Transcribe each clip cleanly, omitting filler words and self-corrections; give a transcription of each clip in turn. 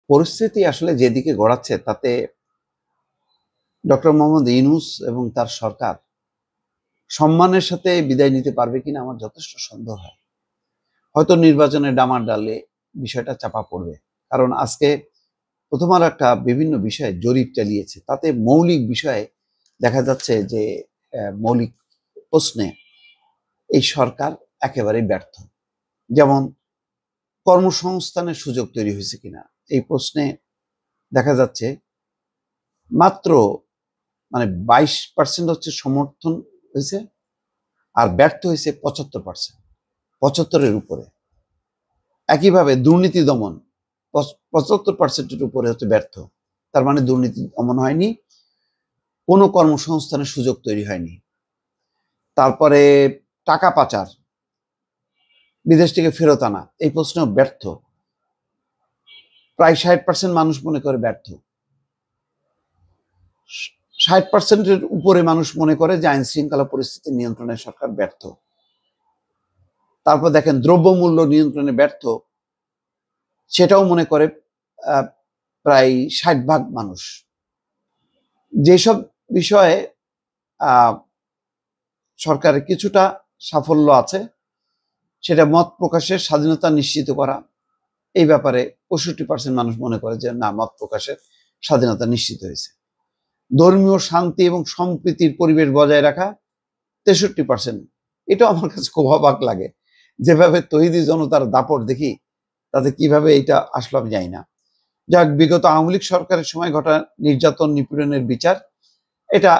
পরিস্থিতি আসলে যেদিকে গড়াচ্ছে তাতে ডক্টর মোহাম্মদ ইউনূস এবং তার সরকার সম্মানের সাথে বিদায় নিতে পারবে কিনা আমার যথেষ্ট সন্দেহ হয়। হয়তো নির্বাচনের ডামাডালে বিষয়টা চাপা পড়বে, কারণ আজকে প্রথম আলো একটা বিভিন্ন বিষয়ে জরিপ চালিয়েছে, তাতে মৌলিক বিষয়ে দেখা যাচ্ছে যে মৌলিক প্রশ্নে এই সরকার একেবারেই ব্যর্থ। যেমন কর্মসংস্থানের সুযোগ তৈরি হয়েছে কিনা এই প্রশ্নে দেখা যাচ্ছে মাত্র 22% হচ্ছে সমর্থন হয়েছে, আর ব্যর্থ হয়েছে 75%, 75-এর উপরে। একইভাবে দুর্নীতি দমন 75%-এর উপরে হচ্ছে ব্যর্থ, তার মানে দুর্নীতি দমন হয়নি, কোনো কর্মসংস্থানের সুযোগ তৈরি হয়নি। তারপরে টাকা পাচার, বিদেশ থেকে ফেরত আনা, এই প্রশ্নেও ব্যর্থ, প্রায় 60% মানুষ মনে করে ব্যর্থ। 60%-এর উপরে মানুষ মনে করে যে আইন শৃঙ্খলা পরিস্থিতি নিয়ন্ত্রণে সরকার ব্যর্থ। তারপর দেখেন দ্রব্যমূল্য নিয়ন্ত্রণে ব্যর্থ, সেটাও মনে করে প্রায় 60% মানুষ। যেসব বিষয়ে সরকারের কিছুটা সাফল্য আছে, সেটা মত প্রকাশের স্বাধীনতা নিশ্চিত করা, এই ব্যাপারে 65% মানুষ মনে করে যে না, মত প্রকাশের স্বাধীনতা নিশ্চিত হয়েছে। ধর্মীয় শান্তি এবং সম্প্রীতির পরিবেশ বজায় রাখা 63%। এটাও আমার কাছে খুব অবাক লাগে, যেভাবে তৌহিদি জনতার দাপট দেখি তাতে কিভাবে এটা আসলো আমি জানি না। যাক, বিগত আওয়ামী লীগ সরকারের সময় ঘটা নির্যাতন নিপীড়নের বিচার, এটা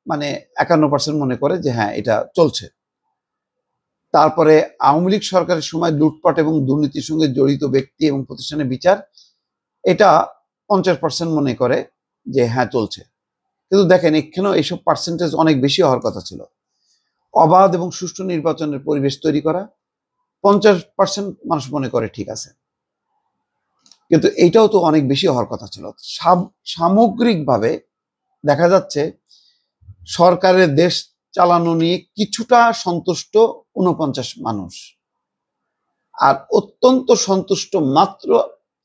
51% মনে করে যে হ্যাঁ এটা চলছে। তারপরে আওয়ামী লীগ সরকারের সময় লুটপাট এবং দুর্নীতির সঙ্গে জড়িত ব্যক্তি এবং প্রতিষ্ঠানের বিচার, এটা 50% মনে করে যে হ্যাঁ চলছে। কিন্তু দেখেন এখানেও এইসব পার্সেন্টেজ অনেক বেশি হওয়ার কথা ছিল। অবাধ এবং সুষ্ঠু নির্বাচনের পরিবেশ তৈরি করা, 50% মানুষ মনে করে ঠিক আছে, কিন্তু এইটাও তো অনেক বেশি হওয়ার কথা ছিল। সামগ্রিকভাবে দেখা যাচ্ছে সরকারের দেশ চালানো নিয়ে কিছুটা সন্তুষ্ট 49 মানুষ, আর অত্যন্ত সন্তুষ্ট মাত্র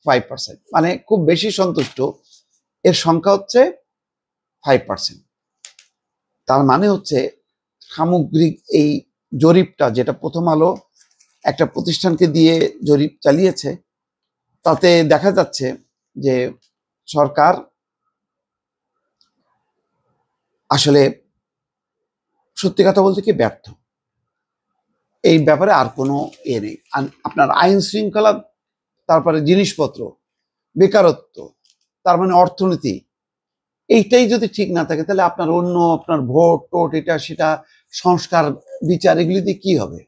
5%, মানে খুব বেশি সন্তুষ্ট এর সংখ্যা হচ্ছে 5%। তার মানে হচ্ছে সামগ্রিক এই জরিপটা, যেটা প্রথম আলো একটা প্রতিষ্ঠানকে দিয়ে জরিপ চালিয়েছে, তাতে দেখা যাচ্ছে যে সরকার আসলে সত্যি কথা বলতে কি ব্যর্থ। এই ব্যাপারে আর কোনো নেই। আপনার আইন শৃঙ্খলা, তারপরে জিনিসপত্র, বেকারত্ব, তার মানে অর্থনীতি, এইটাই যদি ঠিক না থাকে তাহলে আপনার অন্য আপনার ভোট টোট এটা সেটা সংস্কার বিচার এগুলি দিয়ে কি হবে?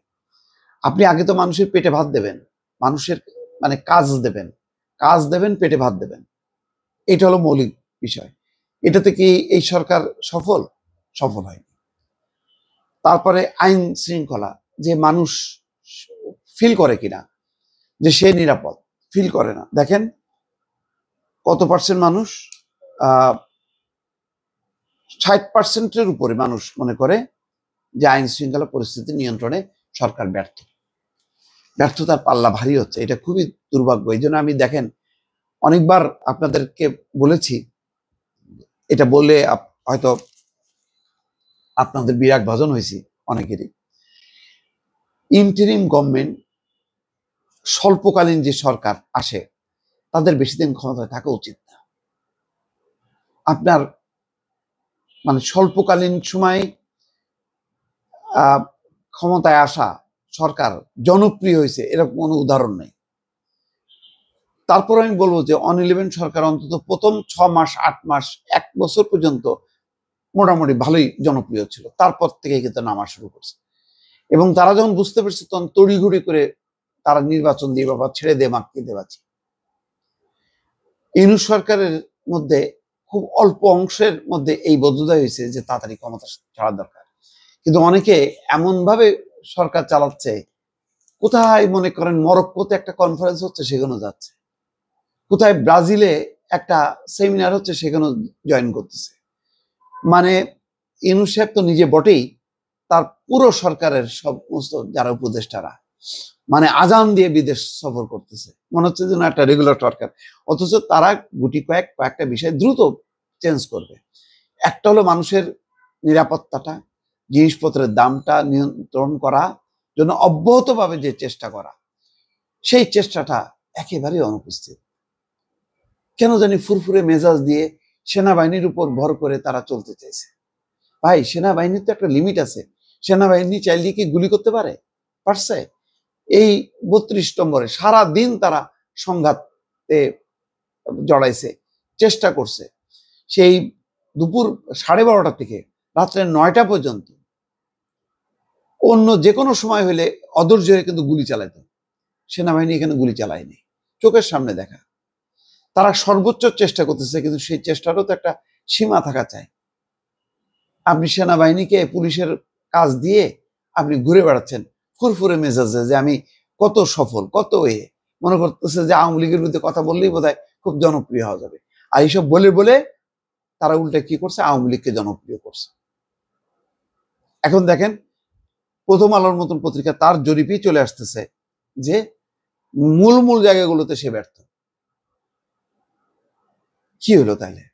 আপনি আগে তো মানুষের পেটে ভাত দেবেন, মানুষের কাজ দেবেন, পেটে ভাত দেবেন, এটা হলো মৌলিক বিষয়। এটাতে কি এই সরকার সফল হয়নি। তারপরে আইন শৃঙ্খলা, যে মানুষ ফিল করে কিনা যে সে নিরাপদ, ফিল করে না। দেখেন কত পার্সেন্ট মানুষ, 60%-এর উপরে মানুষ মনে করে যে আইন শৃঙ্খলা পরিস্থিতি নিয়ন্ত্রণে সরকার ব্যর্থতার পাল্লা ভারী হচ্ছে। এটা খুবই দুর্ভাগ্য। এই জন্য আমি দেখেন অনেকবার আপনাদেরকে বলেছি, এটা বললে হয়তো আপনাদের বিরাগ ভাজন হয়েছি অনেকেরই, ইন্টারিম গভর্নমেন্ট, স্বল্পকালীন যে সরকার আসে তাদের বেশি দিন ক্ষমতায় থাকা উচিত না। আপনার স্বল্পকালীন সময় ক্ষমতায় আসা সরকার জনপ্রিয় হয়েছে এরকম কোনো উদাহরণ নেই। তারপর আমি বলবো যে অন-11 সরকার অন্তত প্রথম 6 মাস 8 মাস 1 বছর পর্যন্ত মোটামুটি ভালোই জনপ্রিয় ছিল, তারপর থেকে কিন্তু নামা শুরু করছে। এবং তারা যখন বুঝতে পারছে তখন তড়িঘড়ি করে তারা নির্বাচন দিয়ে বাবা ছেড়ে দে মাকে দেবাচ্ছি। ইউনূস সরকারের মধ্যে খুব অল্প অংশের মধ্যে এই বোধোদয় হয়েছে যে তাড়াতাড়ি ক্ষমতা ছাড়া দরকার, কিন্তু অনেকে এমন ভাবে সরকার চালাচ্ছে, কোথায় মনে করেন মরক্কোতে একটা কনফারেন্স হচ্ছে সেখানে যাচ্ছে, কোথায় ব্রাজিলে একটা সেমিনার হচ্ছে সেখানে জয়েন করতেছে। ইউনূস সাহেব তো নিজে বটেই, তার পুরো সরকারের সমস্ত যারা উপদেষ্টারা মানে আজান দিয়ে বিদেশ সফর করতেছে, মনে হচ্ছে যেন একটা রেগুলার সরকার। অথচ তারা কয়েকটা বিষয় দ্রুত চেঞ্জ করবে। একটা হলো মানুষের নিরাপত্তাটা, জিনিসপত্রের দামটা নিয়ন্ত্রণ করা জন্য অব্যাহতভাবে যে চেষ্টা করা, সেই চেষ্টাটা একেবারেই অনুপস্থিত। কেন জানি ফুরফুরে মেজাজ দিয়ে সেনাবাহিনীর উপর ভর করে তারা চলতে চাইছে। ভাই, সেনাবাহিনীর তো একটা লিমিট আছে। সেনাবাহিনী চাইলে কি গুলি করতে পারছে? এই 32 নম্বরে সারা দিন তারা সংঘাতে জড়াইছে, চেষ্টা করছে, সেই দুপুর 12:30 থেকে রাত্রে 9টা পর্যন্ত। অন্য যে কোনো সময় হলে অধৈর্য হয়ে কিন্তু গুলি চালাইত, সেনাবাহিনী এখানে গুলি চালায়নি, চোখের সামনে দেখা। তারা সর্বোচ্চ চেষ্টা করতেছে, কিন্তু সেই চেষ্টারও তো একটা সীমা থাকা চাই। আপনি সেনাবাহিনীকে পুলিশের কাজ দিয়ে আপনি ঘুরে বেড়াচ্ছেন ফুরফুরে মেজাজে, যে আমি কত সফল, কত মনে করতেছে যে আওয়ামী লীগের বিরুদ্ধে কথা বললেই বোধহয় খুব জনপ্রিয় হওয়া যাবে। আর এইসব বলে বলে তারা উল্টে কি করছে, আওয়ামী লীগকে জনপ্রিয় করছে। এখন দেখেন, প্রথম আলোর মতন পত্রিকা তার জরিপেই চলে আসতেছে যে মূল জায়গাগুলোতে সে ব্যর্থ। কি হলো তাইলে?